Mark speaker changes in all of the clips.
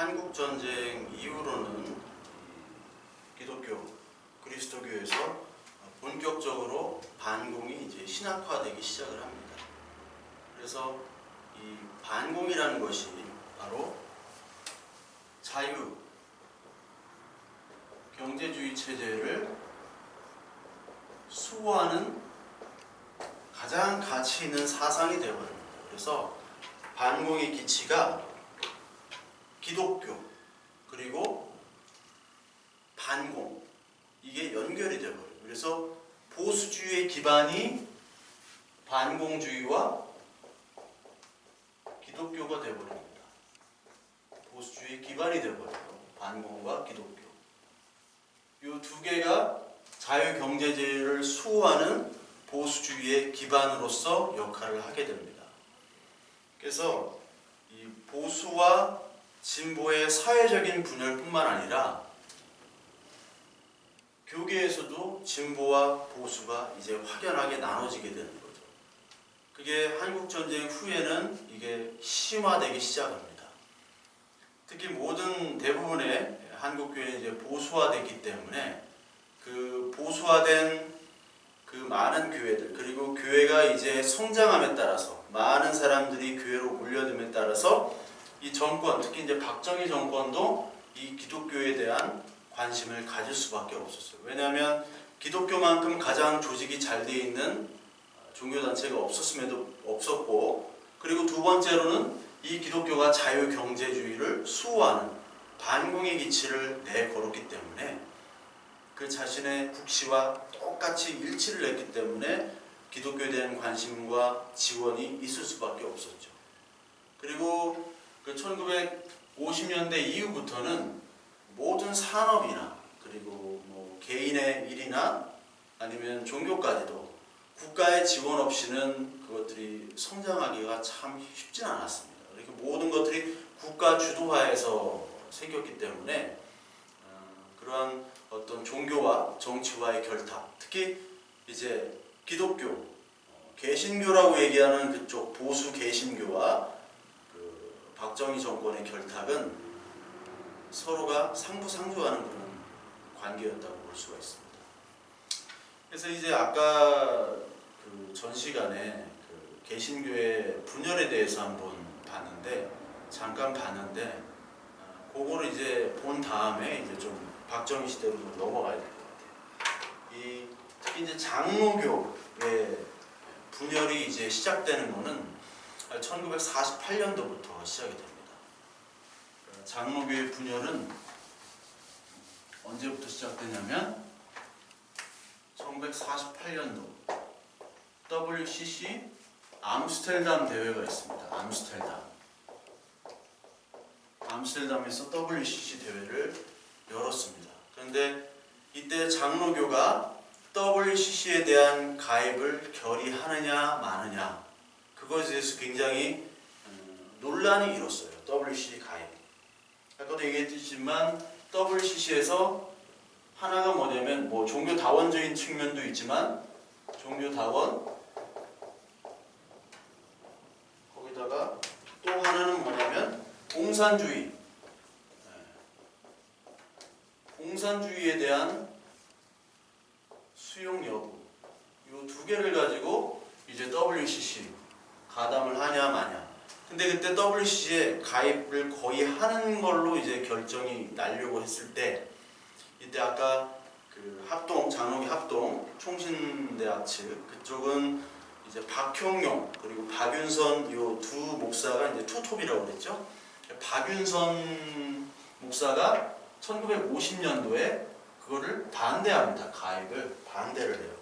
Speaker 1: 한국 전쟁 이후로는 기독교, 그리스도교에서 본격적으로 반공이 이제 신학화되기 시작을 합니다. 그래서 이 반공이라는 것이 바로 자유, 경제주의 체제를 수호하는 가장 가치 있는 사상이 되어버립니다. 그래서 반공의 기치가 기독교 그리고 반공, 이게 연결이 되어버려요. 그래서 보수주의의 기반이 반공주의와 기독교가 되어버립니다. 보수주의의 기반이 되어버려요. 반공과 기독교. 이 두 개가 자유경제제를 수호하는 보수주의의 기반으로서 역할을 하게 됩니다. 그래서 이 보수와 진보의 사회적인 분열뿐만 아니라 교계에서도 진보와 보수가 이제 확연하게 나눠지게 되는 거죠. 그게 한국전쟁 후에는 이게 심화되기 시작합니다. 특히 모든 대부분의 한국교회는 이제 보수화됐기 때문에 그 보수화된 그 많은 교회들, 그리고 교회가 이제 성장함에 따라서 많은 사람들이 교회로 몰려듦에 따라서 이 정권, 특히 이제 박정희 정권도 이 기독교에 대한 관심을 가질 수밖에 없었어요. 왜냐하면 기독교만큼 가장 조직이 잘 돼 있는 종교단체가 없었고, 그리고 두 번째로는 이 기독교가 자유경제주의를 수호하는 반공의 기치를 내걸었기 때문에 그 자신의 국시와 똑같이 일치를 했기 때문에 기독교에 대한 관심과 지원이 있을 수밖에 없었죠. 그리고 그 1950년대 이후부터는 모든 산업이나 그리고 뭐 개인의 일이나 아니면 종교까지도 국가의 지원 없이는 그것들이 성장하기가 참 쉽진 않았습니다. 이렇게 모든 것들이 국가 주도하에서 생겼기 때문에 그러한 어떤 종교와 정치와의 결탁, 특히 이제 기독교, 개신교라고 얘기하는 그쪽 보수 개신교와 그 박정희 정권의 결탁은 서로가 상부상조하는 그런 관계였다고 볼 수가 있습니다. 그래서 이제 아까 그 전 시간에 그 개신교의 분열에 대해서 한번 잠깐 봤는데 그거를 이제 본 다음에 이제 좀 박정희 시대로 넘어가야 될 것 같아요. 특히 이제 장로교의 분열이 이제 시작되는 거는 1948년도부터 시작이 됩니다. 장로교의 분열은 언제부터 시작되냐면 1948년도 WCC 암스테르담 대회가 있습니다. 암스테르담에서 WCC 대회를 열었습니다. 그런데 이때 장로교가 WCC에 대한 가입을 결의하느냐 마느냐, 그것에 대해서 굉장히 논란이 일었어요. WCC 가입. 아까도 얘기했지만 WCC에서 하나가 뭐냐면 뭐 종교다원적인 측면도 있지만 종교다원, 거기다가 또 하나는 뭐냐면 공산주의에 대한 수용 여부, 이 두 개를 가지고 이제 WCC 가담을 하냐 마냐. 근데 그때 WCC에 가입을 거의 하는 걸로 이제 결정이 나려고 했을 때, 이때 아까 그 합동, 장로교 합동 총신대학 측 그쪽은 이제 박형용 그리고 박윤선 이 두 목사가 이제 투톱이라고 그랬죠. 박윤선 목사가 1950년도에 그거를 반대합니다. 가입을 반대를 해요.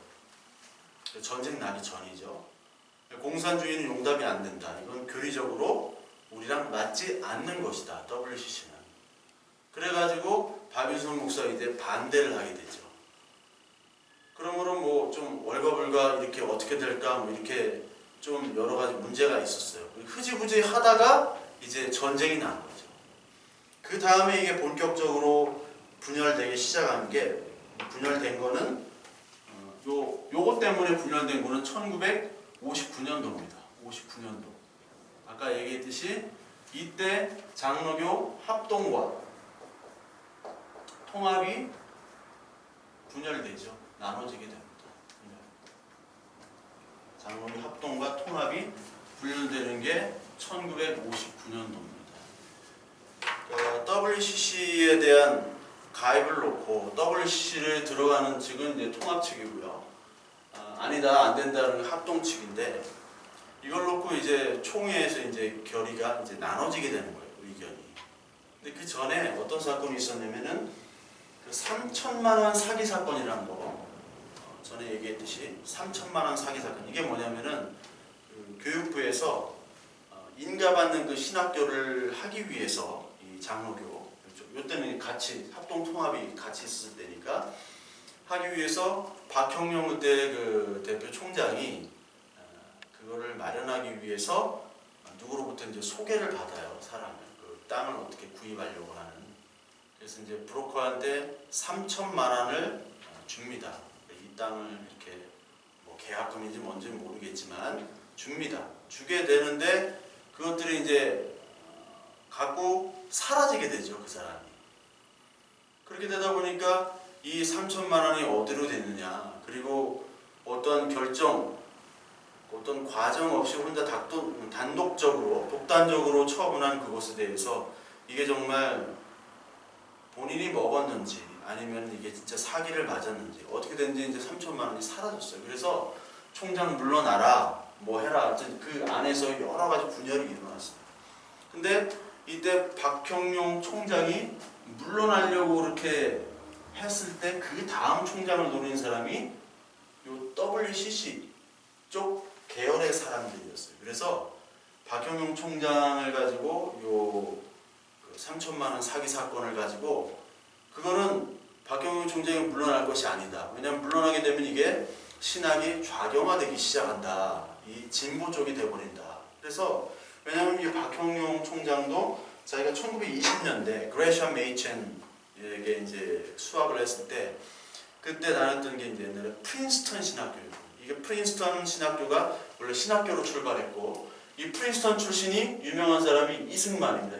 Speaker 1: 전쟁 나기 전이죠. 공산주의는 용납이 안 된다. 이건 교리적으로 우리랑 맞지 않는 것이다. WCC는. 그래가지고 박윤선 목사가 이제 반대를 하게 되죠. 그러므로 뭐 좀 월거불가 이렇게 어떻게 될까 뭐 이렇게 좀 여러 가지 문제가 있었어요. 흐지부지 하다가 이제 전쟁이 난 거죠. 그 다음에 이게 본격적으로 분열되기 시작한 게, 분열된 거는 요거 때문에 분열된 거는 1959년도입니다. 59년도. 아까 얘기했듯이 이때 장로교 합동과 통합이 분열되죠. 나눠지게 됩니다. 장로교 합동과 통합이 분열되는 게 1959년도입니다. WCC에 대한 가입을 놓고 WCC를 들어가는 측은 이제 통합 측이고요. 아니다, 안 된다는 합동 측인데 이걸 놓고 이제 총회에서 이제 결의가 이제 나눠지게 되는 거예요, 의견이. 근데 그 전에 어떤 사건이 있었냐면은 그 3천만 원 사기 사건이라는 거, 전에 얘기했듯이 3천만 원 사기 사건. 이게 뭐냐면은 그 교육부에서 인가받는 그 신학교를 하기 위해서 이 장로교, 이때는 같이 합동 통합이 같이 있을 때니까 하기 위해서 박형룡 그때 그 대표 총장이 그거를 마련하기 위해서 누구로부터 이제 소개를 받아요, 사람을. 그 땅을 어떻게 구입하려고 하는. 그래서 이제 브로커한테 3천만 원을 줍니다. 이 땅을 이렇게 뭐 계약금인지 뭔지 모르겠지만 줍니다. 주게 되는데 그것들이 이제 갖고 사라지게 되죠, 그 사람이. 그렇게 되다 보니까 이 3천만 원이 어디로 됐느냐, 그리고 어떤 결정, 어떤 과정 없이 혼자 단독적으로, 독단적으로 처분한 그것에 대해서 이게 정말 본인이 먹었는지 아니면 이게 진짜 사기를 맞았는지 어떻게 된지 이제 3천만 원이 사라졌어요. 그래서 총장 물러나라, 뭐 해라, 그 안에서 여러 가지 분열이 일어났어요. 근데 이때 박형룡 총장이 물러나려고 그렇게 했을 때 그 다음 총장을 노린 사람이 요 WCC 쪽 계열의 사람들이었어요. 그래서 박형룡 총장을 가지고 요 3천만 원 사기 사건을 가지고 그거는 박형룡 총장이 물러날 것이 아니다. 왜냐하면 물러나게 되면 이게 신학이 좌경화되기 시작한다. 이 진보 쪽이 돼버린다. 그래서 왜냐하면 이 박형룡 총장도 자기가 1920년대 그레셔 메이첸에게 이제 수학을 했을 때 그때 다녔던 게 이제 옛날에 프린스턴 신학교예요. 이게 프린스턴 신학교가 원래 신학교로 출발했고 이 프린스턴 출신이 유명한 사람이 이승만입니다.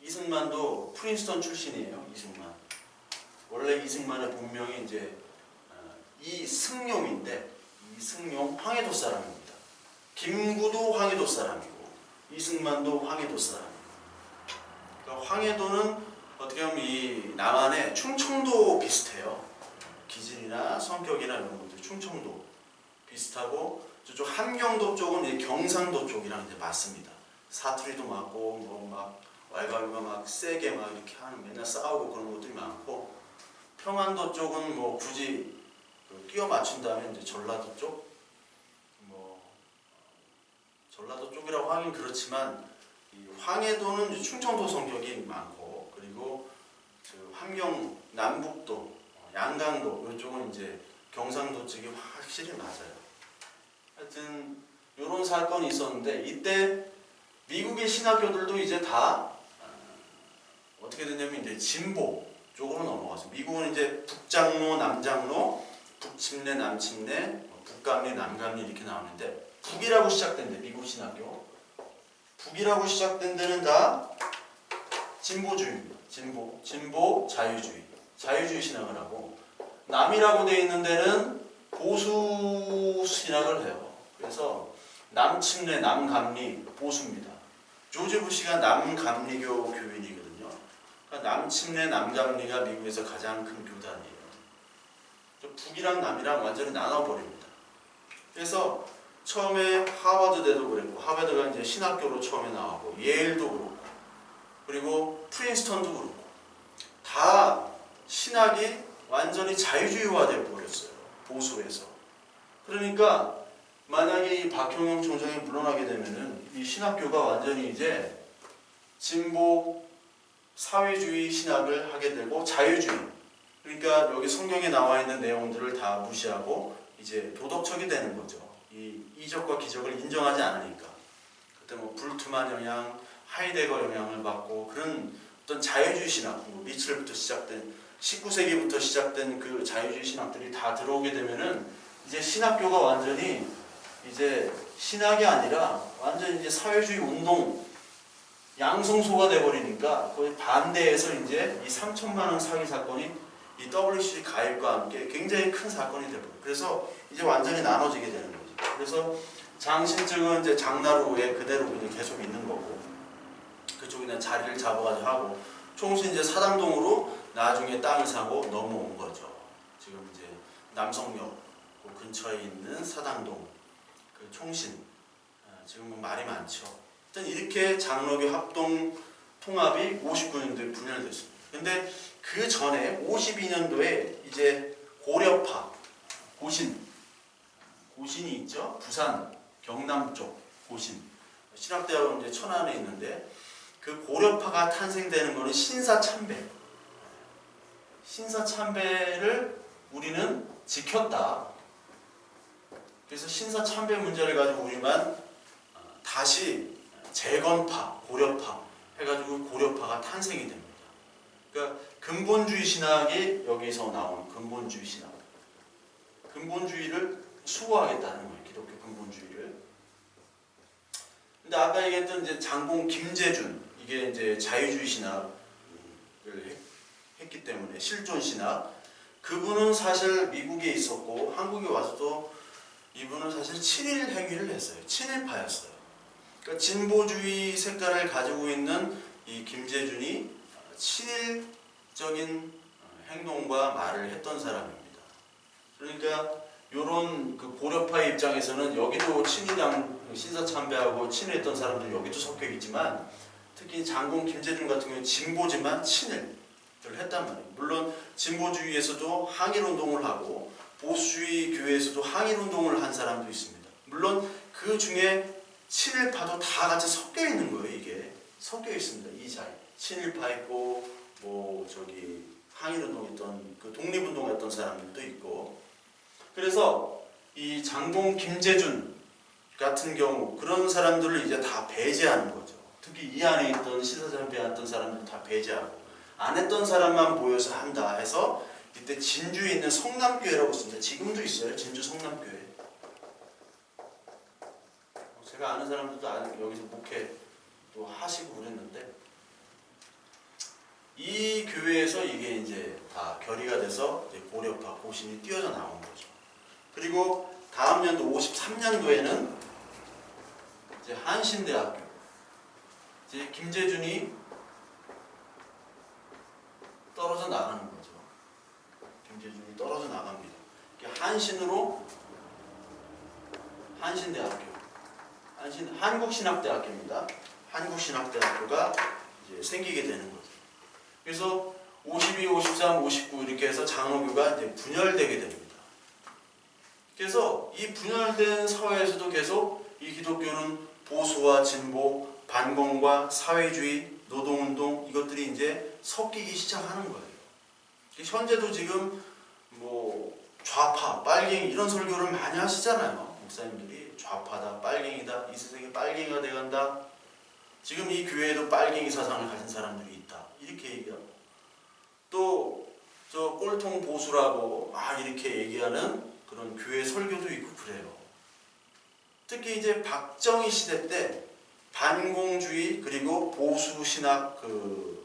Speaker 1: 이승만도 프린스턴 출신이에요. 이승만. 원래 이승만의 본명이 이제 이승용인데 이승용 황해도 사람입니다. 김구도 황해도 사람이고 이승만도 황해도 사람이고. 그러니까 황해도는 어떻게 보면 이 남한의 충청도 비슷해요. 기질이나 성격이나 이런 것들 충청도 비슷하고 저쪽 함경도 쪽은 이제 경상도 쪽이랑 이제 맞습니다. 사투리도 맞고 뭐 막 왈가루가 막 세게 막 이렇게 하는 맨날 싸우고 그런 것들이 많고 평안도 쪽은 뭐 굳이 끼워 맞춘다면 이제 전라도 쪽 뭐 전라도 쪽이라고 하긴 그렇지만 이 황해도는 이제 충청도 성격이 많고 그리고 함경 남북도 양강도 이쪽은 이제 경상도 쪽이 확실히 맞아요. 하여튼 이런 사건이 있었는데 이때 미국의 신학교들도 이제 다 어떻게 됐냐면 이제 진보 쪽으로 넘어가서 미국은 이제 북장로, 남장로, 북침례, 남침례, 북감리, 남감리 이렇게 나오는데 북이라고 시작된 데 미국 신학교 북이라고 시작된 데는 다 진보주의입니다. 진보 자유주의 신학을 하고 남이라고 되어 있는 데는 보수 신학을 해요. 그래서 남침례, 남감리 보수입니다. 조지 부시가 남감리교 교인이거든요. 그러니까 남침례, 남감리가 미국에서 가장 큰 교단이에요. 북이랑 남이랑 완전히 나눠버립니다. 그래서 처음에 하버드대도 그랬고 하버드가 이제 신학교로 처음에 나오고 예일도 그렇고 그리고 프린스턴도 그렇고 다 신학이 완전히 자유주의화되어 버렸어요. 보수에서. 그러니까 만약에 이 박형룡 총장이 물러나게 되면은 이 신학교가 완전히 이제 진보 사회주의 신학을 하게 되고 자유주의. 그러니까 여기 성경에 나와 있는 내용들을 다 무시하고 이제 도덕적이 되는 거죠. 이 이적과 기적을 인정하지 않으니까. 그때 뭐 불트만 영향, 하이데거 영향을 받고 그런 어떤 자유주의 신학, 뭐 미첼부터 시작된 19세기부터 시작된 그 자유주의 신학들이 다 들어오게 되면은 이제 신학교가 완전히 이제 신학이 아니라 완전 이제 사회주의 운동 양성소가 돼버리니까 거의 반대해서 이제 이 3천만 원 사기 사건이 이 WCG 가입과 함께 굉장히 큰 사건이 되고, 그래서 이제 완전히 나눠지게 되는 거죠. 그래서 장신증은 이제 장나루에 그대로 그냥 계속 있는 거고, 그쪽에 그냥 자리를 잡아가지고 하고, 총신 이제 사당동으로 나중에 땅을 사고 넘어온 거죠. 지금 이제 남성역 그 근처에 있는 사당동 그 총신, 지금은 말이 많죠. 일단 이렇게 장로교 합동 통합이 59년도에 분열됐습니다. 근데 그 전에 52년도에 이제 고려파, 고신이 있죠. 부산 경남 쪽 고신 신학대학은 이제 천안에 있는데, 그 고려파가 탄생되는 것은 신사참배를 우리는 지켰다. 그래서 신사참배 문제를 가지고 우리만 다시 재건파, 고려파 해가지고 고려파가 탄생이 됩니다. 그러니까 근본주의 신학이 여기서 나온 근본주의 신학. 근본주의를 수호하겠다는 거예요. 기독교 근본주의를. 근데 아까 얘기했던 이제 장공 김재준, 이게 이제 자유주의 신학을 했기 때문에 실존 신학. 그분은 사실 미국에 있었고 한국에 와서도 이분은 사실 친일 행위를 했어요. 친일파였어요. 그러니까 진보주의 색깔을 가지고 있는 이 김재준이 친일적인 행동과 말을 했던 사람입니다. 그러니까 이런 그 고려파의 입장에서는 여기도 친일당 신사참배하고 친일했던 사람들 여기도 섞여 있지만, 특히 장공 김재준 같은 경우는 진보지만 친일을 했단 말이에요. 물론 진보주의에서도 항일운동을 하고 보수주의 교회에서도 항일운동을 한 사람도 있습니다. 물론 그 중에 친일파도 다 같이 섞여 있는 거예요. 이게 섞여 있습니다. 이 자리 친일파 있고 뭐 저기 항일운동했던 그 독립운동했던 사람들도 있고, 그래서 이 장공 김재준 같은 경우 그런 사람들을 이제 다 배제하는 거죠. 특히 이 안에 있던 신사참배했던 사람들 다 배제하고 안 했던 사람만 모여서 한다 해서 이때 진주에 있는 성남교회라고 있습니다. 지금도 있어요. 진주 성남교회. 제가 아는 사람들도 아직 여기서 목회 또 하시고 그랬는데, 이 교회에서 이게 이제 다 결의가 돼서 이제 고려파 고신이 뛰어져 나온 거죠. 그리고 다음 연도 53년도에는 이제 한신대학교, 이제 김재준이 떨어져 나가는 거죠. 김재준이 떨어져 나갑니다. 한신대학교, 한국신학대학교입니다. 한국신학대학교가 이제 생기게 되는 거죠. 그래서 52, 53, 59 이렇게 해서 장로교가 이제 분열되게 됩니다. 그래서 이 분열된 사회에서도 계속 이 기독교는 보수와 진보, 반공과 사회주의, 노동운동 이것들이 이제 섞이기 시작하는 거예요. 현재도 지금 뭐 좌파, 빨갱이 이런 설교를 많이 하시잖아요. 목사님들이 좌파다, 빨갱이다, 이 세상에 빨갱이가 돼간다. 지금 이 교회에도 빨갱이 사상을 가진 사람들이 있다. 이렇게 얘기하고, 또 저 꼴통 보수라고 이렇게 얘기하는 그런 교회 설교도 있고 그래요. 특히 이제 박정희 시대 때 반공주의 그리고 보수 신학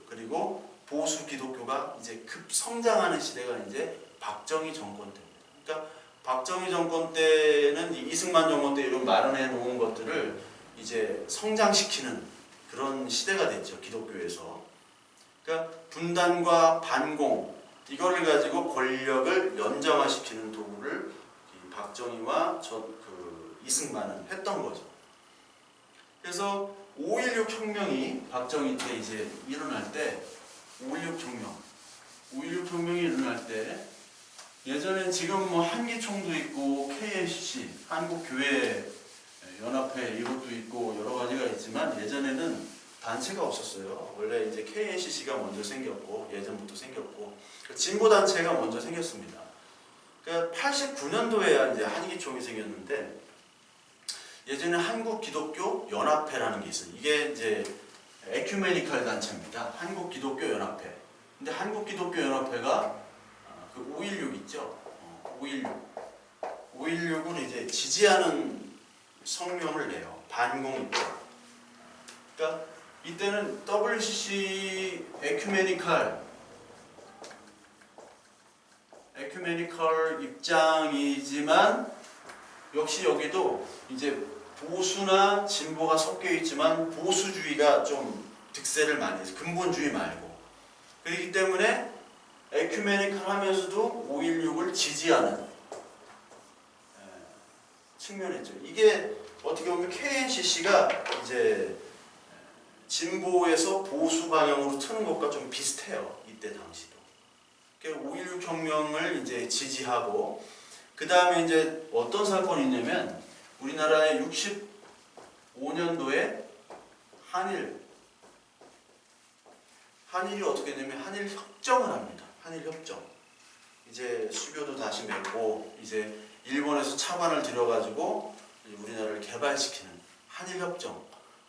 Speaker 1: 그리고 보수 기독교가 이제 급성장하는 시대가 이제 박정희 정권 때입니다. 그러니까 박정희 정권 때는 이승만 정권 때 이런 마련해 놓은 것들을 이제 성장시키는 그런 시대가 됐죠. 기독교에서. 그러니까 분단과 반공 이거를 가지고 권력을 연장화시키는 도구를 박정희와 이승만은 했던 거죠. 그래서 5.16 혁명이 박정희 때 이제 일어날 때 5.16 혁명이 일어날 때 예전엔 지금 뭐 한기총도 있고 KNCC 한국교회 연합회 이것도 있고 여러 가지가 있지만, 예전에는 단체가 없었어요. 원래 이제 KNCC가 먼저 생겼고 예전부터 생겼고 진보 단체가 먼저 생겼습니다. 그러니까 89년도에야 이제 한기총이 생겼는데, 예전에 한국기독교 연합회라는 게 있어요. 이게 이제 에큐메니컬 단체입니다. 한국기독교 연합회. 근데 한국기독교 연합회가 그 5.16 있죠. 5.16을 이제 지지하는 성명을 내요. 반공 입장. 그러니까 이때는 WCC 에큐메니컬 입장이지만 역시 여기도 이제 보수나 진보가 섞여 있지만 보수주의가 좀 득세를 많이 해서 근본주의 말고, 그렇기 때문에 에큐메니컬 하면서도 5.16을 지지하는 측면이죠. 이게 어떻게 보면 KNCC가 이제 진보에서 보수 방향으로 트는 것과 좀 비슷해요. 이때 당시도. 5.16 혁명을 이제 지지하고, 그 다음에 이제 어떤 사건이 있냐면 우리나라의 65년도에 한일이 어떻게 되냐면 한일 협정을 합니다. 한일 협정. 이제 수교도 다시 맺고 이제 일본에서 차관을 들여가지고 우리나라를 개발시키는 한일 협정.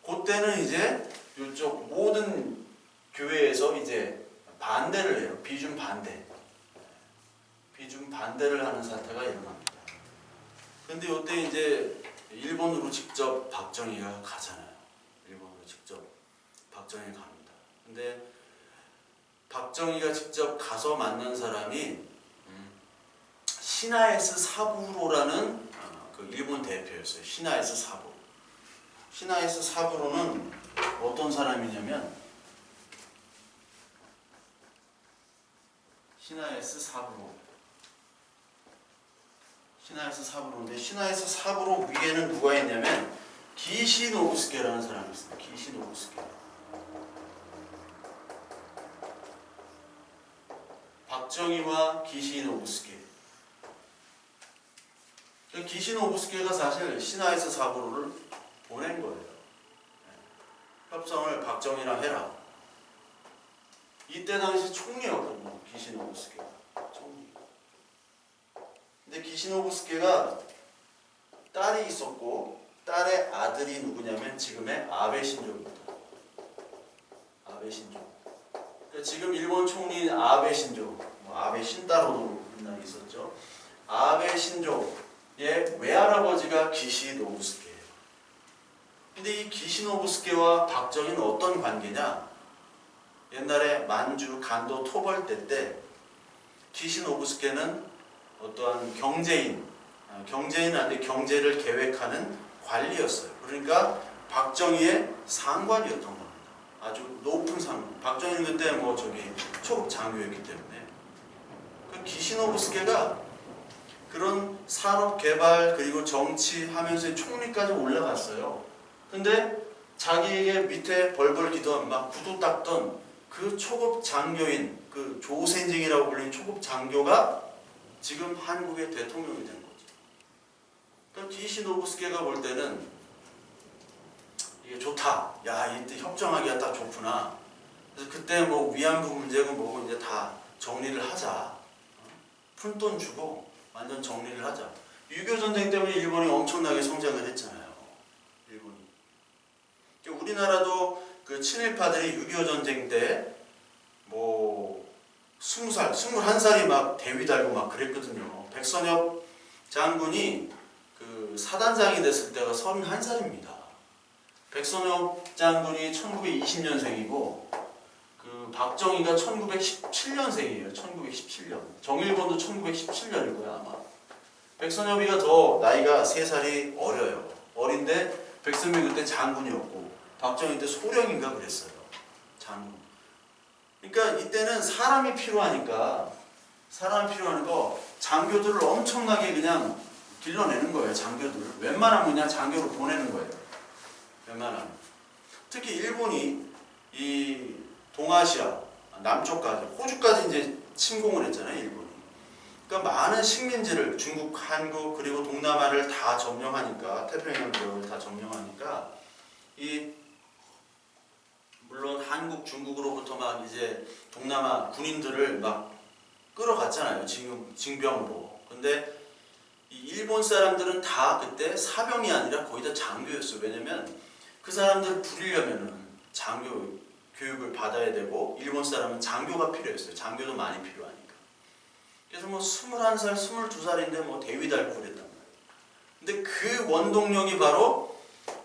Speaker 1: 그때는 이제 이쪽 모든 교회에서 이제 반대를 해요. 비준 반대를 하는 사태가 일어납니다. 근데 이때 이제 일본으로 직접 박정희가 가잖아요. 일본으로 직접 박정희 갑니다. 근데 박정희가 직접 가서 만난 사람이 시나에스 사부로라는 그 일본 대표였어요. 시나에스 사부로는 어떤 사람이냐면 시나에스 사부로인데 시나에스 사부로 위에는 누가 있냐면 기시노부스케라는 사람이 있습니다. 기시노부스케. 박정희와 기시노부스케. 기시노부스케가 사실 시나에스 사부로를 보낸 거예요. 협상을 박정희랑 해라. 이때 당시 총리였거든요. 기시노부스케가 총리. 근데 기시노부스케가 딸이 있었고 딸의 아들이 누구냐면 지금의 아베 신조입니다. 아베 신조. 그러니까 지금 일본 총리인 아베 신조, 아베 신따로도 옛날에 있었죠. 아베 신조의 외할아버지가 기시노부스케예요. 근데 이 기시노부스케와 박정희는 어떤 관계냐? 옛날에 만주 간도 토벌대 때 기시노부스케는 어떠한 경제인한테 경제를 계획하는 관리였어요. 그러니까 박정희의 상관이었던 겁니다. 아주 높은 상관. 박정희는 그때 초급 장교였기 때문에. 그 기시노부스케가 그런 산업 개발 그리고 정치하면서 총리까지 올라갔어요. 근데 자기에게 밑에 벌벌 기던 막 구두 닦던 그 초급 장교인, 그 조센징이라고 불리는 초급 장교가 지금 한국의 대통령이 된 거죠. 그러니까 기시노부스케가 볼 때는 이게 좋다. 야, 이때 협정하기가 딱 좋구나. 그래서 그때 위안부 문제고 뭐고 이제 다 정리를 하자. 푼돈 주고 완전 정리를 하자. 6.25 전쟁 때문에 일본이 엄청나게 성장을 했잖아요. 일본이. 우리나라도 그 친일파들이 6.25 전쟁 때 20살, 21살이 막 대위 달고 막 그랬거든요. 백선엽 장군이 그 사단장이 됐을 때가 31살입니다. 백선엽 장군이 1920년생이고 그 박정희가 1917년생이에요. 1917년. 정일본도 1917년일 거야 아마. 백선엽이가 더 나이가 3살이 어려요. 어린데 백선엽이 그때 장군이었고 박정희 때 소령인가 그랬어요. 장군. 그러니까 이때는 사람이 필요하니까 장교들을 엄청나게 그냥 길러내는 거예요. 장교들을. 웬만하면 그냥 장교로 보내는 거예요. 웬만하면. 특히 일본이 이 동아시아 남쪽까지 호주까지 이제 침공을 했잖아요. 일본이. 그러니까 많은 식민지를 중국, 한국 그리고 동남아를 다 점령하니까 태평양 지역을 다 점령하니까 물론 한국, 중국으로부터 막 이제 동남아 군인들을 막 끌어갔잖아요. 지금 징병으로. 근데 이 일본 사람들은 다 그때 사병이 아니라 거의 다 장교였어요. 왜냐면 그 사람들을 부리려면은 장교 교육을 받아야 되고 일본 사람은 장교가 필요했어요. 장교도 많이 필요하니까. 그래서 21살, 22살인데 대위 달고 그랬단 말이에요. 근데 그 원동력이 바로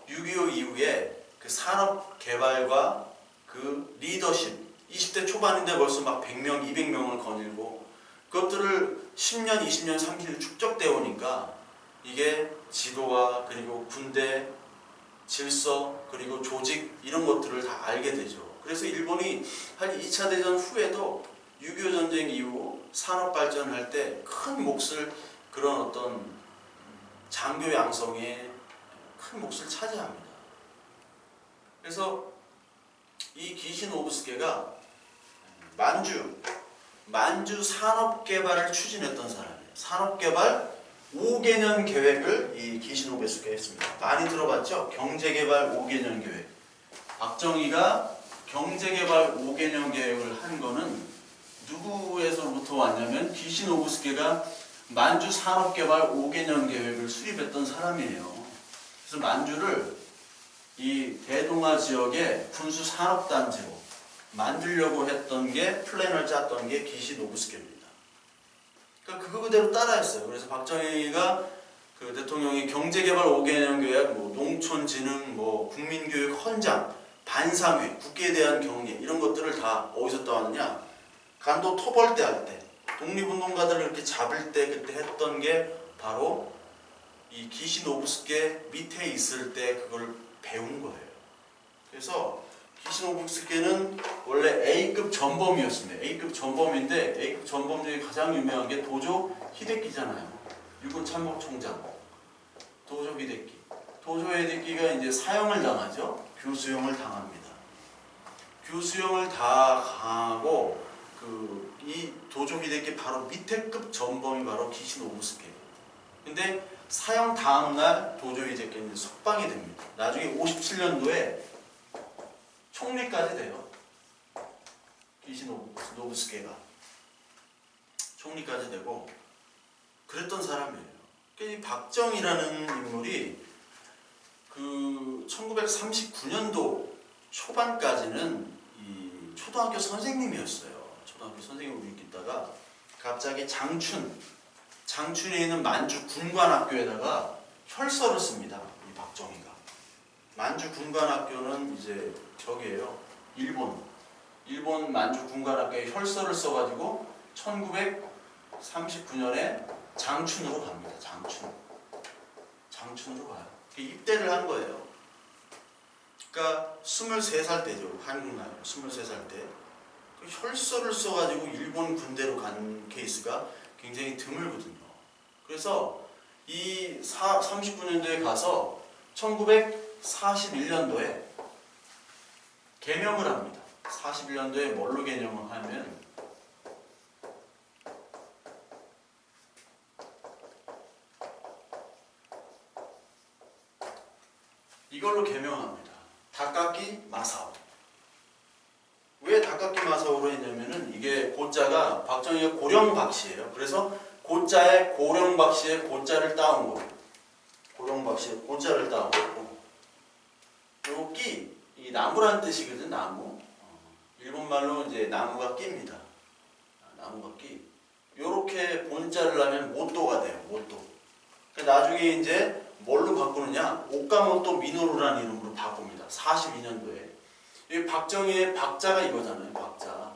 Speaker 1: 6.25 이후에 그 산업 개발과 그 리더십, 20대 초반인데 벌써 막 100명, 200명을 거닐고 그것들을 10년, 20년, 30년 축적되어 오니까 이게 지도와 그리고 군대, 질서, 그리고 조직 이런 것들을 다 알게 되죠. 그래서 일본이 한 2차 대전 후에도 6.25 전쟁 이후 산업 발전할 때 큰 몫을 그런 어떤 장교 양성에 큰 몫을 차지합니다. 그래서 이 기신 오브스케가 만주 산업 개발을 추진했던 사람이에요. 산업 개발 5개년 계획을 이 기신 오브스케가 했습니다. 많이 들어봤죠? 경제 개발 5개년 계획. 박정희가 경제 개발 5개년 계획을 한 거는 누구에서부터 왔냐면 기신 오브스케가 만주 산업 개발 5개년 계획을 수립했던 사람이에요. 그래서 만주를 이 대동아 지역의 군수 산업단지로 만들려고 했던 게 플랜을 짰던 게 기신 오브스케입니다. 그러니까 그거 그대로 따라했어요. 그래서 박정희가 그 대통령이 경제개발 5개년 계획, 뭐 농촌진흥, 뭐 국민교육 헌장, 반상회, 국기에 대한 경례 이런 것들을 다 어디서 따왔느냐? 간도 토벌대 할 때, 독립운동가들을 이렇게 잡을 때 그때 했던 게 바로 이 기신 오브스케 밑에 있을 때 그걸 배운 거예요. 그래서 기신 오브스케는 원래 A급 전범이었습니다. A급 전범인데 A급 전범 중에 가장 유명한 게 도조 히데키잖아요. 육군 참모총장 도조 히데키. 도조 히데키가 이제 사형을 당하죠. 교수형을 당합니다. 교수형을 다 당하고 이 도조 히데키 바로 밑에 급 전범이 바로 기신 오브스케예요. 근데 사형 다음 날 도조 히데키는 석방이 됩니다. 나중에 57년도에 총리까지 돼요. 기신 오브스케가 총리까지 되고 그랬던 사람이에요. 이 박정희라는 인물이 그 1939년도 초반까지는 이 초등학교 선생님이었어요. 초등학교 선생님으로 있다가 갑자기 장춘에 있는 만주 군관학교에다가 혈서를 씁니다. 이 박정희가. 만주 군관학교는 이제 저기예요. 일본 만주 군관학교에 혈서를 써가지고 1939년에 장춘으로 갑니다. 장춘으로 가요. 입대를 한 거예요. 그러니까 23살 때죠. 한국 나이로 23살 때. 혈서를 써가지고 일본 군대로 간 케이스가 굉장히 드물거든요. 그래서 이 39년도에 가서 1941년도에 개명을 합니다. 41년도에 뭘로 개명을 하면 이걸로 개명합니다. 다카키 마사오. 왜 다카키 마사오로 했냐면은 이게 고자가 박정희가 고령박씨예요. 그래서 고자에 고령박씨의 고자를 따온 거예요. 고령박씨의 고자를 따온 거고. 요 끼, 이 나무란 뜻이거든. 나무. 일본말로 이제 나무가 끼입니다. 나무가 끼. 요렇게 본자를 하면 모토가 돼요. 모토. 나중에 이제 뭘로 바꾸느냐? 오카모토 미노루라는 이름으로 바꿉니다. 42년도에. 이 박정희의 박자가 이거잖아요. 박자.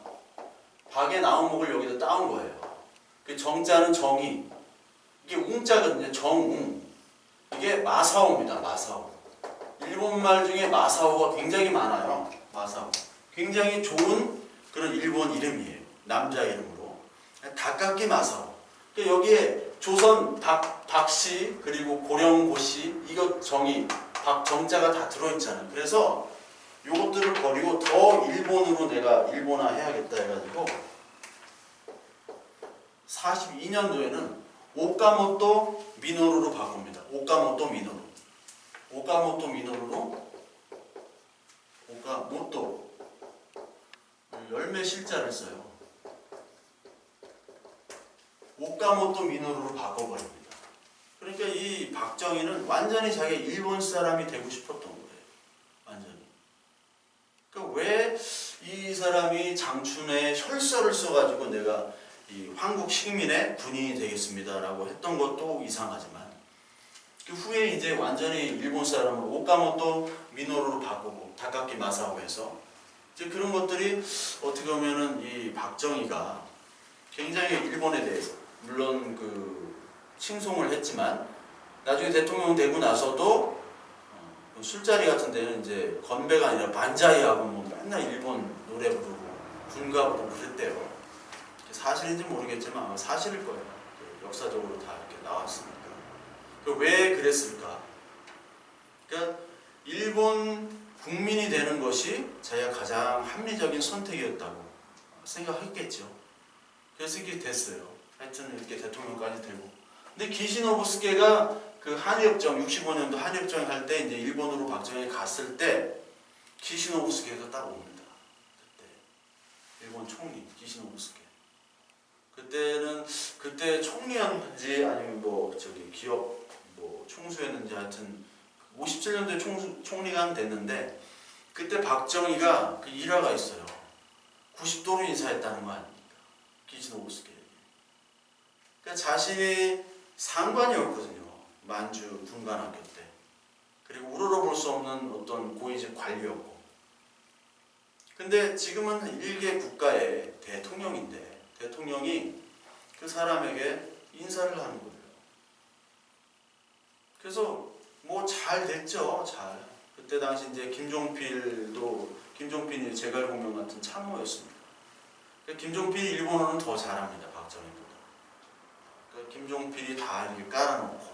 Speaker 1: 박의 나무목을 여기다 따온 거예요. 그 정자는 정의. 이게 웅자거든요. 정웅. 이게 마사오입니다. 마사오. 일본말 중에 마사오가 굉장히 많아요. 마사오. 굉장히 좋은 그런 일본 이름이에요. 남자 이름으로. 다카키 마사오. 여기에 조선 박씨 그리고 고령고씨 이거 정의 박정자가 다 들어있잖아요. 그래서 요것들을 버리고 더 일본으로 내가 일본화 해야겠다 해가지고 42년도에는 오카모토 미노루로 바꿉니다. 오카모토 미노루. 오카모토 미노루로 오카모토 열매 실자를 써요. 오카모토 미노루로 바꿔버립니다. 그러니까 이 박정희는 완전히 자기 일본 사람이 되고 싶었던 거예요. 완전히. 그러니까 왜 이 사람이 장춘에 혈서를 써가지고 내가 이 황국 식민의 군인이 되겠습니다라고 했던 것도 이상하지만 그 후에 이제 완전히 일본 사람으로 오카모토 미노루로 바꾸고 다카키 마사오 해서 이제 그런 것들이 어떻게 보면은 이 박정희가 굉장히 일본에 대해서 물론 그 칭송을 했지만 나중에 대통령 되고 나서도 술자리 같은 데는 이제 건배가 아니라 반자이하고 뭐 맨날 일본 노래 부르고 군가 부르고 그랬대요. 사실인지 모르겠지만 아마 사실일 거예요. 역사적으로 다 이렇게 나왔으니까. 왜 그랬을까? 그러니까 일본 국민이 되는 것이 자기가 가장 합리적인 선택이었다고 생각했겠죠. 그래서 이렇게 됐어요. 하여튼 이렇게 대통령까지 되고. 근데 기시노부스케가 그 한일협정 65년도 한일협정 할 때 이제 일본으로 박정희 갔을 때 기시노부스케가 딱 옵니다. 그때 일본 총리 기시노부스케. 그때는 그때 총리였는지 아니면 뭐 저기 기업 뭐 총수였는지 하여튼 57년도에 총리가 됐는데 그때 박정희가 그 일화가 있어요. 90도로 인사했다는 거 아닙니까? 기시노부스케. 그러니까 자신이 상관이었거든요. 만주 군관학교 때. 그리고 우러러볼 수 없는 어떤 고위직 관리였고. 근데 지금은 일개 국가의 대통령인데 대통령이 그 사람에게 인사를 하는 거예요. 그래서 뭐 잘 됐죠. 잘. 그때 당시 이제 김종필이 제갈공명 같은 참모였습니다. 김종필이 일본어는 더 잘합니다. 박정희보다. 김종필이 다 이렇게 깔아놓고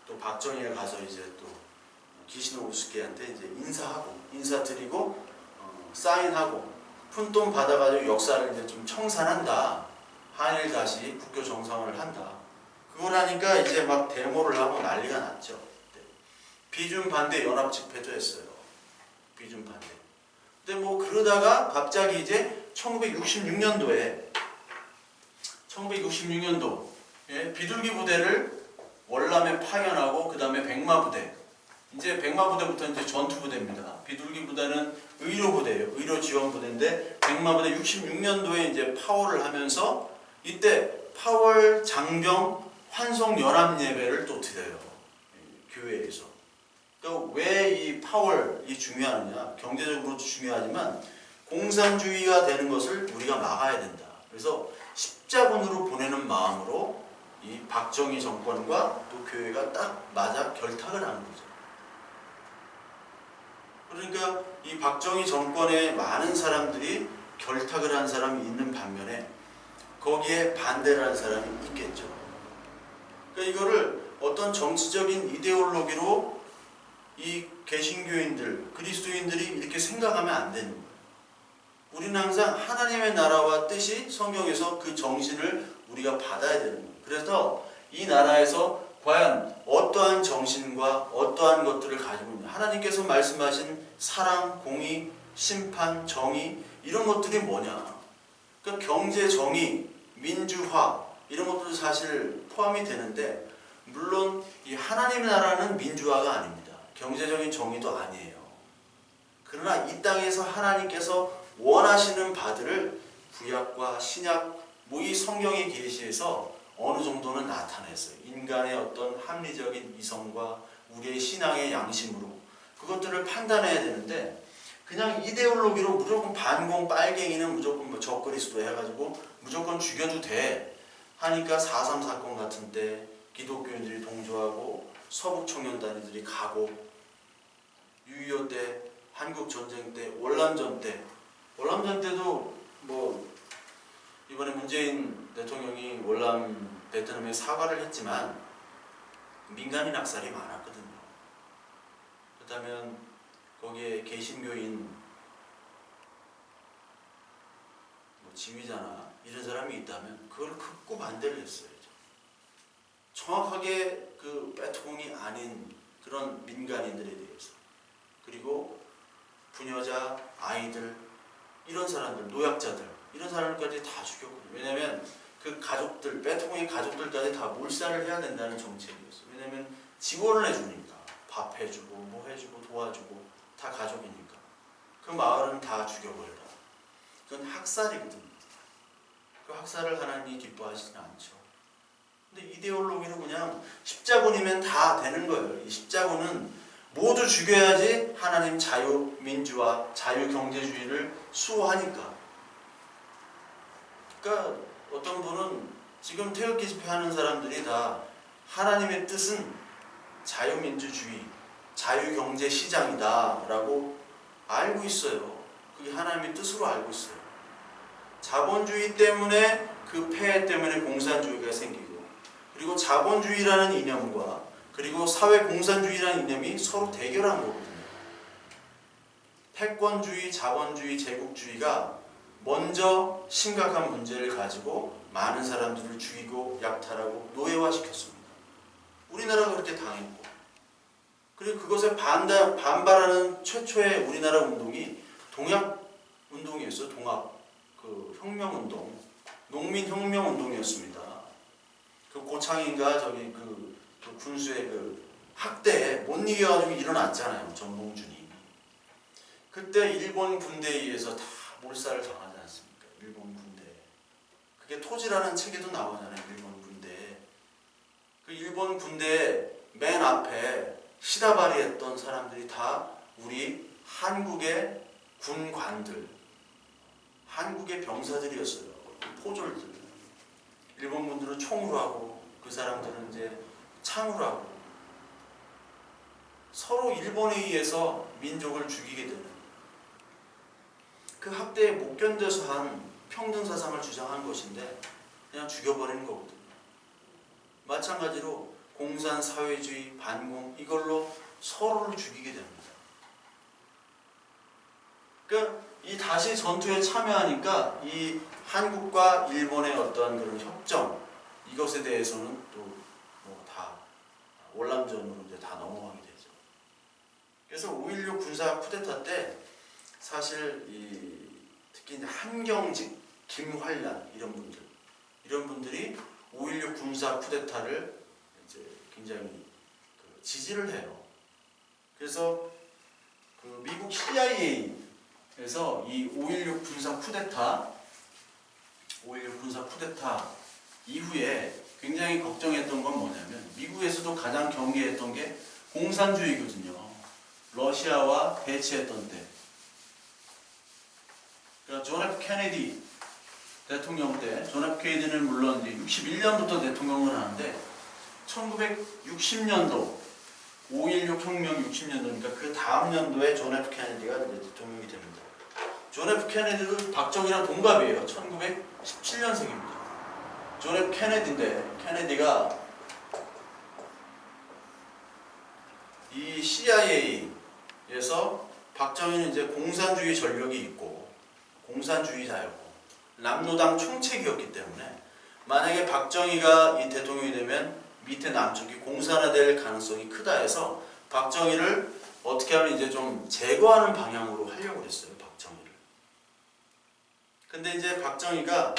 Speaker 1: 또 박정희가 가서 이제 또 기시노부스케한테 이제 인사드리고 사인하고 푼돈 받아가지고 역사를 이제 좀 청산한다. 한일 다시 국교 정상화를 한다. 그걸 하니까 이제 막 데모를 하고 난리가 났죠. 비준 반대 연합 집회도 했어요. 비준 반대. 근데 뭐 그러다가 갑자기 이제 1966년도 비둘기 부대를 월남에 파견하고 그 다음에 백마부대. 이제 백마부대부터 이제 전투부대입니다. 비둘기 부대는 의료부대예요. 의료지원부대인데 백마부대 66년도에 이제 파월을 하면서 이때 파월 장병 환송 연합 예배를 또 드려요. 교회에서. 그러니까 왜 이 파월이 중요하느냐? 경제적으로도 중요하지만 공산주의가 되는 것을 우리가 막아야 된다. 그래서 십자군으로 보내는 마음으로 이 박정희 정권과 또 교회가 딱 맞아 결탁을 하는 거죠. 그러니까 이 박정희 정권에 많은 사람들이 결탁을 한 사람이 있는 반면에 거기에 반대를 한 사람이 있겠죠. 그러니까 이거를 어떤 정치적인 이데올로기로 이 개신교인들, 그리스도인들이 이렇게 생각하면 안 되는 거예요. 우리는 항상 하나님의 나라와 뜻이 성경에서 그 정신을 우리가 받아야 되는 거예요. 그래서 이 나라에서 과연 어떠한 정신과 어떠한 것들을 가지고 있냐. 하나님께서 말씀하신 사랑, 공의, 심판, 정의 이런 것들이 뭐냐. 그러니까 경제 정의, 민주화 이런 것들도 사실 포함이 되는데 물론 이 하나님의 나라는 민주화가 아닙니다. 경제적인 정의도 아니에요. 그러나 이 땅에서 하나님께서 원하시는 바들을 구약과 신약 뭐 이 성경의 계시에서 어느 정도는 나타냈어요. 인간의 어떤 합리적인 이성과 우리의 신앙의 양심으로 그것들을 판단해야 되는데 그냥 이데올로기로 무조건 반공 빨갱이는 무조건 뭐 적그리스도 해가지고 무조건 죽여도 돼 하니까 4.3 사건 같은 때 기독교인들이 동조하고 서북 청년단위들이 가고 6.25 때 한국전쟁 때 월남전 때도 뭐 이번에 문재인 대통령이 월남 베트남에 사과를 했지만 민간인 학살이 많았거든요. 그렇다면 거기에 개신교인 뭐 지휘자나 이런 사람이 있다면 그걸 극구 반대를 했어야죠. 정확하게 그 빼통이 아닌 그런 민간인들에 대해서 그리고 부녀자, 아이들 이런 사람들, 노약자들 이런 사람들까지 다 죽였거든요. 왜냐하면 그 가족들, 빼통의 가족들까지 다 몰살을 해야 된다는 정책이었어요. 왜냐하면 지원을 해주니까 밥 해주고 뭐 해주고 도와주고 다 가족이니까 그 마을은 다 죽여버려라. 그건 학살이거든요. 그 학살을 하나님이 기뻐하시지 않죠. 근데 이데올로기로 그냥 십자군이면 다 되는 거예요. 이 십자군은 모두 죽여야지 하나님 자유민주화, 자유경제주의를 수호하니까. 그러니까 어떤 분은 지금 태극기 집회하는 사람들이 다 하나님의 뜻은 자유민주주의, 자유경제시장이다 라고 알고 있어요. 그게 하나님의 뜻으로 알고 있어요. 자본주의 때문에 그 폐해 때문에 공산주의가 생기고, 그리고 자본주의라는 이념과 그리고 사회공산주의라는 이념이 서로 대결한 거거든요. 패권주의, 자본주의, 제국주의가 먼저 심각한 문제를 가지고 많은 사람들을 죽이고 약탈하고 노예화시켰습니다. 우리나라가 그렇게 당했고, 그리고 그것에 반발하는 최초의 우리나라 운동이 동학운동이었어요. 혁명운동, 농민혁명운동이었습니다. 그 고창인가 저기 그 군수의 그 학대에 못 이겨가지고 일어났잖아요. 전봉준이. 그때 일본 군대에 의해서 다 몰살을 당하지 않습니까? 일본 군대. 그게 토지라는 책에도 나오잖아요. 일본 군대. 그 일본 군대 맨 앞에 시다바리했던 사람들이 다 우리 한국의 군관들, 한국의 병사들이었어요. 포졸들. 일본 분들은 총으로 하고 그 사람들은 이제 창으로 하고 서로 일본에 의해서 민족을 죽이게 되는 그 학대에 못 견뎌서 한 평등사상을 주장한 것인데 그냥 죽여버리는 거거든요. 마찬가지로 공산, 사회주의, 반공 이걸로 서로를 죽이게 됩니다. 그러니까 이 다시 전투에 참여하니까 이 한국과 일본의 어떤 그런 협정 이것에 대해서는 또 뭐 다 월남전으로 이제 다 넘어가게 되죠. 그래서 5.16 군사 쿠데타 때 사실 특히 이제 한경직, 김환란 이런 분들이 5.16 군사 쿠데타를 이제 굉장히 지지를 해요. 그래서 그 미국 CIA에서 이 5.16 군사 쿠데타 이후에 굉장히 걱정했던 건 뭐냐면 미국에서도 가장 경계했던 게 공산주의거든요. 러시아와 대치했던 때. 그러니까 존 F 케네디 대통령 때, 존 F 케네디는 물론 이제 61년부터 대통령을 하는데 1960년도 5.16 혁명 60년도니까 그 다음 연도에 존 F 케네디가 이제 대통령이 됩니다. 존 F 케네디도 박정희랑 동갑이에요. 1917년생입니다. 존 F 케네디인데 케네디가 이 CIA에서 박정희는 이제 공산주의 전력이 있고 공산주의자였고 남노당 총책이었기 때문에 만약에 박정희가 이 대통령이 되면 밑에 남쪽이 공산화될 가능성이 크다 해서 박정희를 어떻게 하면 이제 좀 제거하는 방향으로 하려고 그랬어요. 박정희를. 근데 이제 박정희가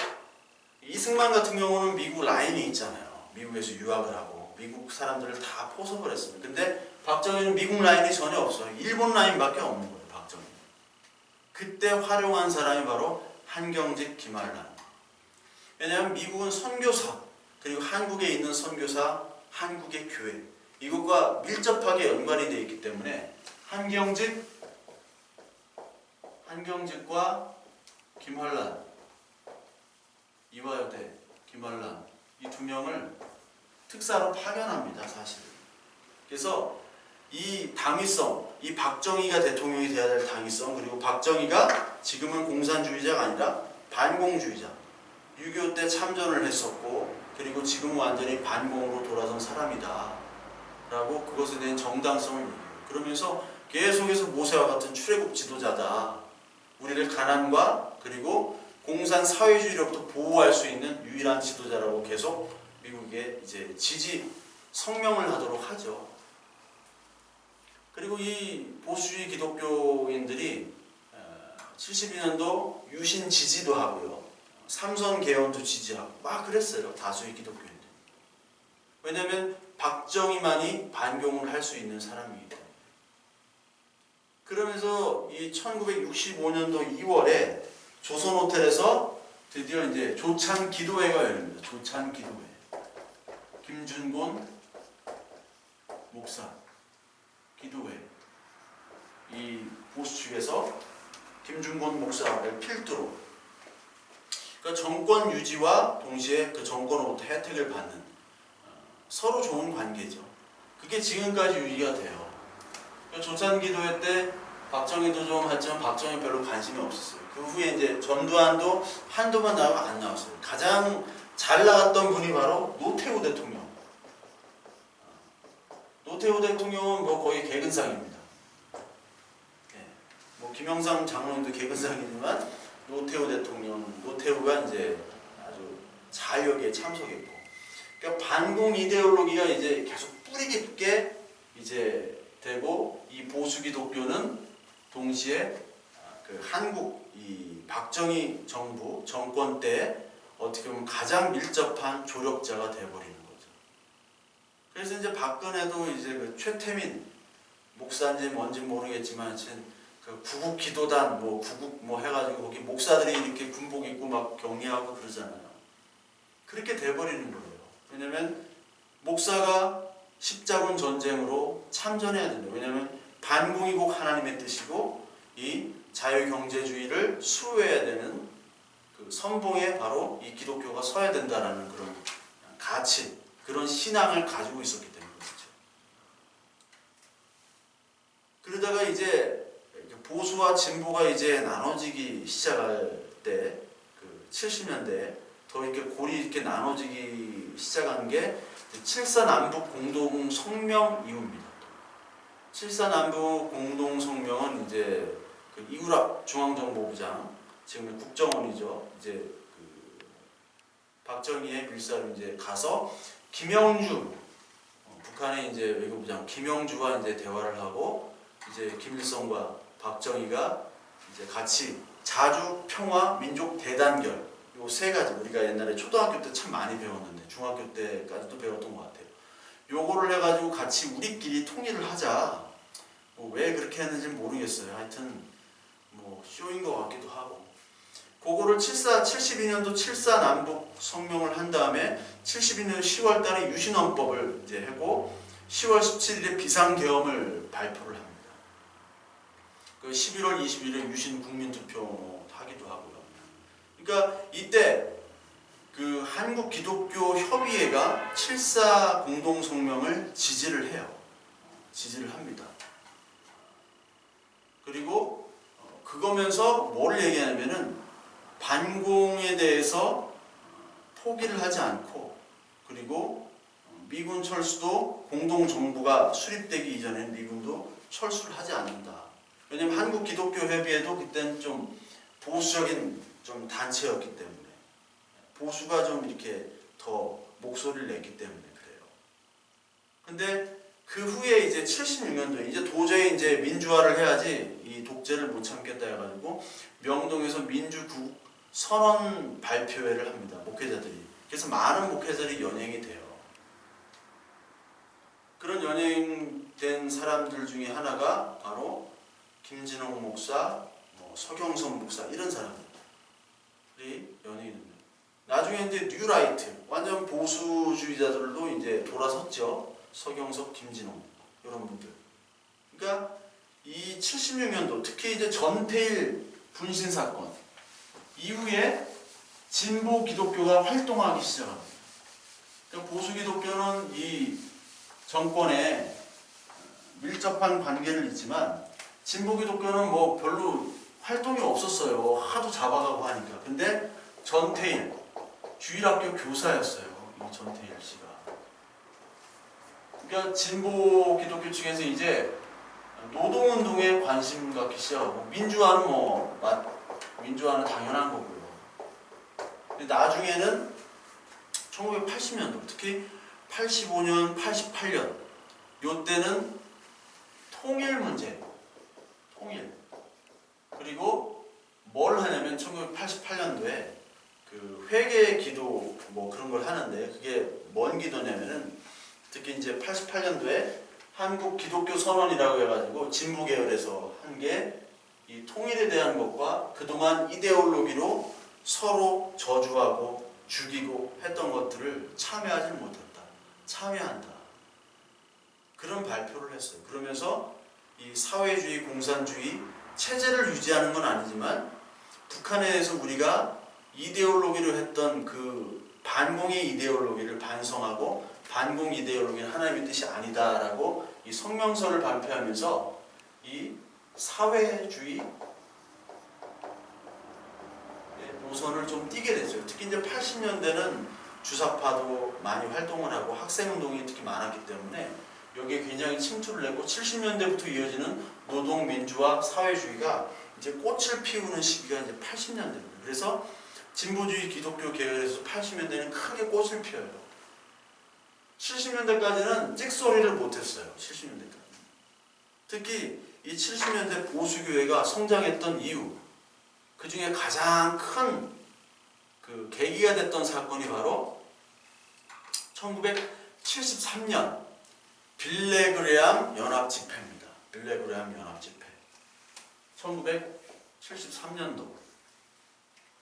Speaker 1: 이승만 같은 경우는 미국 라인이 있잖아요. 미국에서 유학을 하고 미국 사람들을 다 포섭을 했습니다. 근데 박정희는 미국 라인이 전혀 없어요. 일본 라인밖에 없는 거예요. 박정희. 그때 활용한 사람이 바로 한경직, 김환란. 왜냐하면 미국은 선교사 그리고 한국에 있는 선교사, 한국의 교회 이것과 밀접하게 연관이 되어 있기 때문에 한경직과 김환란, 이화여대, 김환란 이 두 명을 특사로 파견합니다. 사실. 그래서 이 당위성, 이 박정희가 대통령이 돼야 될 당위성 그리고 박정희가 지금은 공산주의자가 아니라 반공주의자 6.25 때 참전을 했었고 그리고 지금 완전히 반공으로 돌아선 사람이다 라고 그것에 대한 정당성을 얘기해요. 그러면서 계속해서 모세와 같은 출애굽 지도자다. 우리를 가난과 그리고 공산 사회주의로부터 보호할 수 있는 유일한 지도자라고 계속 미국에 이제 지지 성명을 하도록 하죠. 그리고 이 보수주의 기독교인들이 72년도 유신 지지도 하고요. 삼선 개헌도 지지하고 막 그랬어요. 다수의 기독교인들. 왜냐하면 박정희만이 반공을 할 수 있는 사람이기 때문에. 그러면서 이 1965년도 2월에 조선호텔에서 드디어 이제 조찬 기도회가 열립니다. 조찬 기도회. 김준곤 목사 기도회, 이 보수 측에서 김준곤 목사를 필두로, 그러니까 정권 유지와 동시에 그 정권으로부터 혜택을 받는 서로 좋은 관계죠. 그게 지금까지 유지가 돼요. 그러니까 조산기도회 때 박정희도 좀 했지만 박정희 별로 관심이 없었어요. 그 후에 이제 전두환도 한두 번 나오면 안 나왔어요. 가장 잘 나갔던 분이 바로 노태우 대통령. 노태우 대통령은 뭐 거의 개근상입니다. 네. 뭐 김영삼 장로님도 개근상이지만 노태우 대통령, 노태우가 이제 아주 잘 여기에 참석했고, 그러니까 반공 이데올로기가 이제 계속 뿌리 깊게 이제 되고, 이 보수 기독교는 동시에 그 한국 이 박정희 정부 정권 때 어떻게 보면 가장 밀접한 조력자가 돼버리는 거죠. 그래서 이제 박근혜도 이제 그 최태민 목사인지 뭔지 모르겠지만 그 구국 기도단 뭐 구국 뭐 해가지고 거기 목사들이 이렇게 군복 입고 막 격리하고 그러잖아요. 그렇게 돼버리는 거예요. 왜냐면 목사가 십자군 전쟁으로 참전해야 된다. 왜냐면 반공이 곧 하나님의 뜻이고 이 자유경제주의를 수호해야 되는 그 선봉에 바로 이 기독교가 서야 된다라는 그런 가치, 그런 신앙을 가지고 있었기 때문에 그렇죠. 그러다가 이제 보수와 진보가 이제 나눠지기 시작할 때, 그 70년대 더 이렇게 골이 이렇게 나눠지기 시작한 게 7.4 남북 공동 성명 이후입니다. 7.4 남북 공동 성명은 이제 그 이우락 중앙정보부장, 지금 국정원이죠. 이제 그 박정희의 밀사로 이제 가서 김영주, 북한의 이제 외교부장 김영주와 이제 대화를 하고, 이제 김일성과 박정희가 이제 같이 자주 평화 민족 대단결, 요 세 가지 우리가 옛날에 초등학교 때 참 많이 배웠는데 중학교 때까지도 배웠던 것 같아요. 요거를 해가지고 같이 우리끼리 통일을 하자. 뭐 왜 그렇게 했는지 모르겠어요. 하여튼 뭐 쇼인 것 같기도 하고. 그거를 72년도 7.4 남북 성명을 한 다음에 72년 10월 달에 유신헌법을 이제 하고 10월 17일에 비상계엄을 발표를 합니다. 그 11월 20일에 유신 국민투표 하기도 하고요. 그러니까 이때 그 한국 기독교 협의회가 7.4 공동성명을 지지를 해요. 지지를 합니다. 그리고 그거면서 뭘 얘기하냐면은 반공에 대해서 포기를 하지 않고, 그리고 미군 철수도 공동정부가 수립되기 이전에 미군도 철수를 하지 않는다. 왜냐면 한국 기독교 협의회도 그때는 좀 보수적인 좀 단체였기 때문에, 보수가 좀 이렇게 더 목소리를 냈기 때문에 그래요. 근데 그 후에 이제 76년도에 이제 도저히 이제 민주화를 해야지 이 독재를 못 참겠다 해가지고 명동에서 민주국 선언 발표회를 합니다. 목회자들이. 그래서 많은 목회자들이 연행이 돼요. 그런 연행된 사람들 중에 하나가 바로 김진홍 목사, 서경석 목사, 이런 사람들이 연행이 됩니다. 나중에 이제 뉴라이트, 완전 보수주의자들도 이제 돌아섰죠. 서경석, 김진홍 이런 분들. 그러니까 이 76년도 특히 이제 전태일 분신 사건 이후에 진보 기독교가 활동하기 시작합니다. 그러니까 보수 기독교는 이 정권에 밀접한 관계를 있지만 진보 기독교는 뭐 별로 활동이 없었어요. 하도 잡아가고 하니까. 근데 전태일 주일학교 교사였어요. 이 전태일 씨가. 그러니까 진보 기독교 측에서 이제 노동운동에 관심 갖기 시작하고, 민주화는 당연한 거고요. 근데 나중에는 1980년도, 특히 85년, 88년 요때는 통일 문제, 그리고 뭘 하냐면 1988년도에 그 회개 기도 뭐 그런 걸 하는데, 그게 뭔 기도냐면은 특히 이제 88년도에 한국 기독교 선언이라고 해가지고 진보 계열에서 한 게 이 통일에 대한 것과 그동안 이데올로기로 서로 저주하고 죽이고 했던 것들을 참여하지 못했다. 참여한다. 그런 발표를 했어요. 그러면서 이 사회주의, 공산주의 체제를 유지하는 건 아니지만 북한에 대해서 우리가 이데올로기로 했던 그 반공의 이데올로기를 반성하고 반공 이데올로기는 하나님의 뜻이 아니다라고 이 성명서를 발표하면서 이 사회주의 노선을 좀 띄게 됐어요. 특히 이제 80년대는 주사파도 많이 활동을 하고 학생운동이 특히 많았기 때문에 여기에 굉장히 침투를 했고 70년대부터 이어지는 노동민주화 사회주의가 이제 꽃을 피우는 시기가 이제 80년대입니다. 그래서 진보주의 기독교 계열에서 80년대는 크게 꽃을 피워요. 70년대까지는 찍소리를 못했어요. 70년대까지. 특히 이 70년대 보수교회가 성장했던 이유, 그 중에 가장 큰 그 계기가 됐던 사건이 바로 1973년 빌레그레암 연합집회입니다. 빌레그레암 연합집회.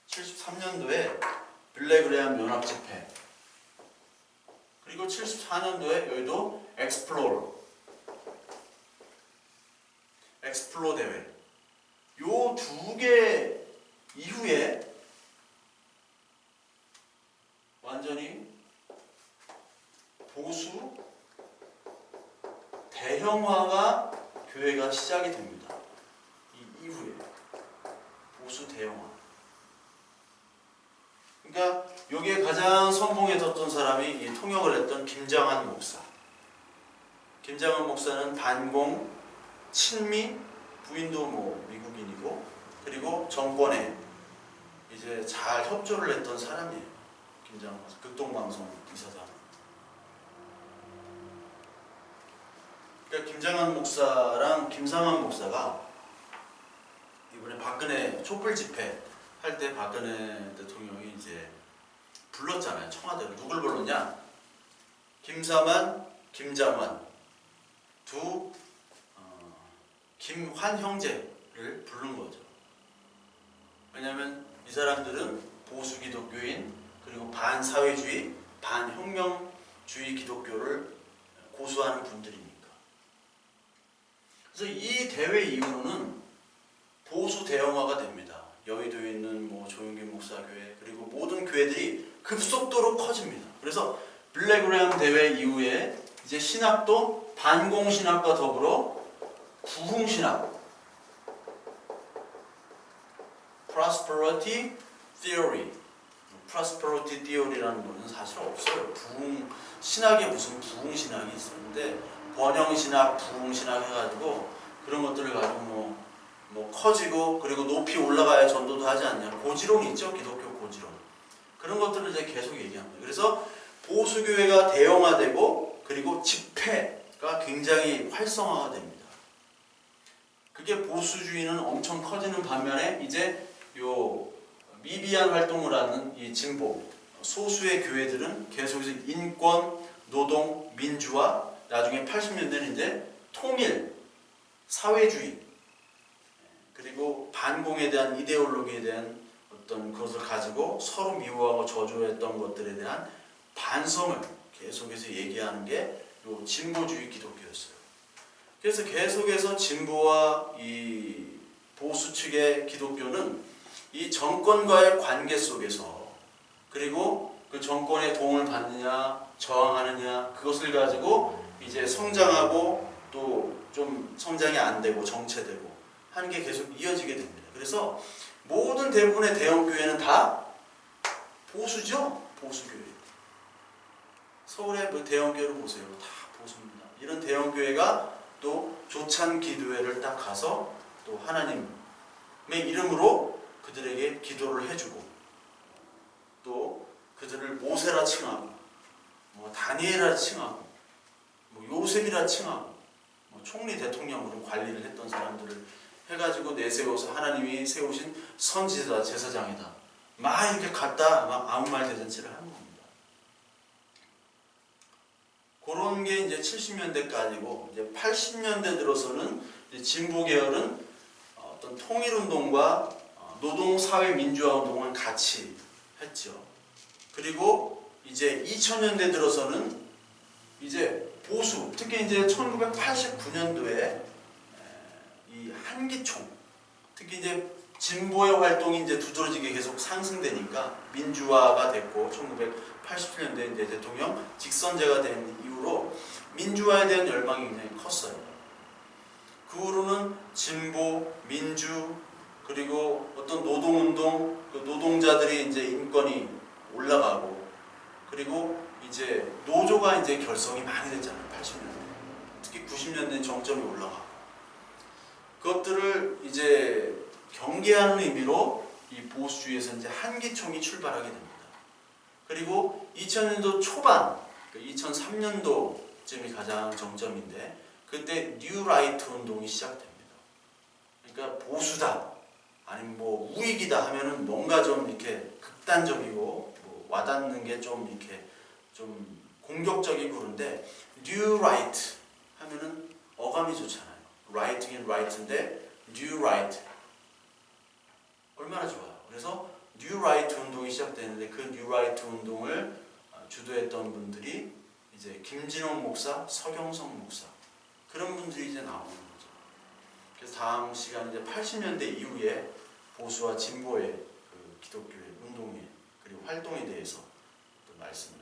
Speaker 1: 1973년도에 빌레그레암 연합집회. 그리고 74년도에 여기도 엑스플로 대회. 요 두 개 이후에 완전히 보수 대형화가 교회가 시작이 됩니다. 이 이후에 보수 대형화. 그러니까 여기에 가장 선봉해졌던 사람이 이 통역을 했던 김장한 목사. 김장한 목사는 반공, 친미, 부인도 뭐 미국인이고, 그리고 정권에 이제 잘 협조를 했던 사람이에요. 김장한 목사, 극동방송 이사장. 그러니까 김장한 목사랑 김상환 목사가 이번에 박근혜 촛불 집회 할 때 박근혜 대통령이 이제 불렀잖아요. 청와대로. 누굴 불렀냐? 김삼환, 김장환 두 김환 형제를 부른 거죠. 왜냐하면 이 사람들은 보수 기독교인, 그리고 반사회주의, 반혁명주의 기독교를 고수하는 분들이니까. 그래서 이 대회 이후로는 보수 대형화가 됩니다. 여의도에 있는 뭐 조용균 목사교회, 그리고 모든 교회들이 급속도로 커집니다. 그래서 빌레그레암 대회 이후에 이제 신학도 반공신학과 더불어 부흥신학, prosperity theory, prosperity theory라는 거는 사실 없어요. 부흥 신학에 무슨 부흥 신학이 있었는데 번영 신학, 부흥 신학 해가지고 그런 것들을 가지고 뭐 커지고 그리고 높이 올라가야 전도도 하지 않냐. 고지론이 있죠. 기독교 고지론. 그런 것들을 이제 계속 얘기합니다. 그래서 보수교회가 대형화되고 그리고 집회가 굉장히 활성화가 됩니다. 그게 보수주의는 엄청 커지는 반면에 이제 요 미비한 활동을 하는 이 진보 소수의 교회들은 계속해서 인권, 노동, 민주화, 나중에 80년대는 이제 통일, 사회주의, 그리고 반공에 대한 이데올로기에 대한 어떤 것을 가지고 서로 미워하고 저주했던 것들에 대한 반성을 계속해서 얘기하는 게 요 진보주의 기독교였어요. 그래서 계속해서 진보와 이 보수 측의 기독교는 이 정권과의 관계 속에서, 그리고 그 정권의 도움을 받느냐 저항하느냐, 그것을 가지고 이제 성장하고 또 좀 성장이 안 되고 정체되고 하는 게 계속 이어지게 됩니다. 그래서 모든 대부분의 대형교회는 다 보수죠. 보수교회. 서울의 대형교회를 보세요. 다 보수입니다. 이런 대형교회가 또 조찬 기도회를 딱 가서 또 하나님의 이름으로 그들에게 기도를 해주고, 또 그들을 모세라 칭하고, 뭐 다니엘이라 칭하고, 뭐 요셉이라 칭하고, 뭐 총리 대통령으로 관리를 했던 사람들을 해가지고 내세워서 하나님이 세우신 선지자 제사장이다. 막 이렇게 갖다 막 아무 말 대잔치를 하는 겁니다. 그런 게 이제 70년대까지고, 이제 80년대 들어서는 이제 진보 계열은 어떤 통일운동과 노동사회민주화 운동을 같이 했죠. 그리고 이제 2000년대 들어서는 이제 보수, 특히 이제 1989년도에 이 한기총, 특히 이제 진보의 활동이 이제 두드러지게 계속 상승되니까 민주화가 됐고 1987년도에 이제 대통령 직선제가 된 이후로 민주화에 대한 열망이 굉장히 컸어요. 그 후로는 진보, 민주, 그리고 어떤 노동운동, 그 노동자들이 이제 인권이 올라가고, 그리고 이제 노조가 이제 결성이 많이 됐잖아요. 80년대. 특히 90년대 정점이 올라가고. 그것들을 이제 경계하는 의미로 이 보수주의에서 이제 한기총이 출발하게 됩니다. 그리고 2000년도 초반, 2003년도쯤이 가장 정점인데, 그때 뉴 라이트 운동이 시작됩니다. 그러니까 보수다, 아니면 뭐 우익이다 하면은 뭔가 좀 이렇게 극단적이고 뭐 와닿는 게 좀 이렇게 좀 공격적이고 그런데 뉴 라이트 하면은 어감이 좋잖아요. 라이트긴 라이트인데 뉴 라이트 얼마나 좋아요. 그래서 뉴 라이트 운동이 시작되는데 그 뉴 라이트 운동을 주도했던 분들이 이제 김진홍 목사, 서경석 목사 그런 분들이 이제 나오는 거죠. 그래서 다음 시간 이제 80년대 이후에 보수와 진보의 그 기독교의 운동에 그리고 활동에 대해서 또 말씀을